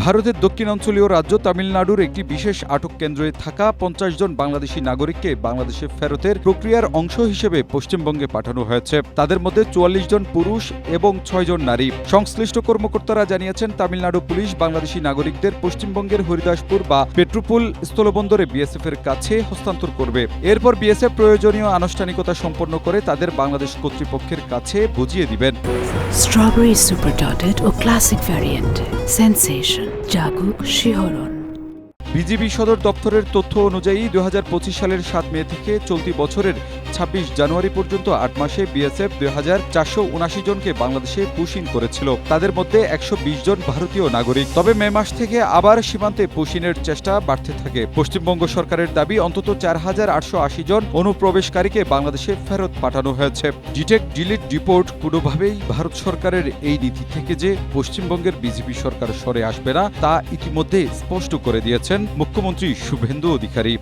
ভারতের দক্ষিণাঞ্চলীয় রাজ্য তামিলনাড়ুর একটি বিশেষ আটক কেন্দ্রে থাকা ৫০ জন বাংলাদেশি নাগরিককে বাংলাদেশে ফেরতের প্রক্রিয়ার অংশ হিসেবে পশ্চিমবঙ্গে পাঠানো হয়েছে। তাদের মধ্যে ৪৪ জন পুরুষ এবং ৬ জন নারী। সংশ্লিষ্ট কর্মকর্তারা জানিয়েছেন, তামিলনাড়ু পুলিশ বাংলাদেশি নাগরিকদের পশ্চিমবঙ্গের হরিদাসপুর বা পেট্রোপুল স্থলবন্দরে বিএসএফ এর কাছে হস্তান্তর করবে। এরপর বিএসএফ প্রয়োজনীয় আনুষ্ঠানিকতা সম্পন্ন করে তাদের বাংলাদেশ কর্তৃপক্ষের কাছে বুঝিয়ে দিবেন। স্ট্রবেরি সুপার ডটেড ও ক্লাসিক ভ্যারিয়েন্ট সেন্সেশন জাগুক শিহরণ। বিজিবি সদর দপ্তরের তথ্য অনুযায়ী ২০২৫ সালের ৭ মে থেকে চলতি বছরের ২৬ জানুয়ারি পর্যন্ত ৮ মাসে বিএসএফ ২,৪৭৯ জনকে বাংলাদেশে পুশ ইন করেছিল। তাদের মধ্যে ১২০ জন ভারতীয় নাগরিক। তবে মে মাস থেকে আবার সীমান্তে পুশ ইনের চেষ্টা বাড়তে থাকে। পশ্চিমবঙ্গ সরকারের দাবি, অন্তত ৪,৮৮০ জন অনুপ্রবেশকারীকে বাংলাদেশে ফেরত পাঠানো হয়েছে। ডিটেক্ট ডিলিট রিপোর্ট কোনোভাবেই ভারত সরকারের এই নীতি থেকে যে পশ্চিমবঙ্গের বিজেপি সরকার সরে আসবে না, তা ইতিমধ্যে স্পষ্ট করে দিয়েছেন মুখ্যমন্ত্রী শুভেন্দু অধিকারী।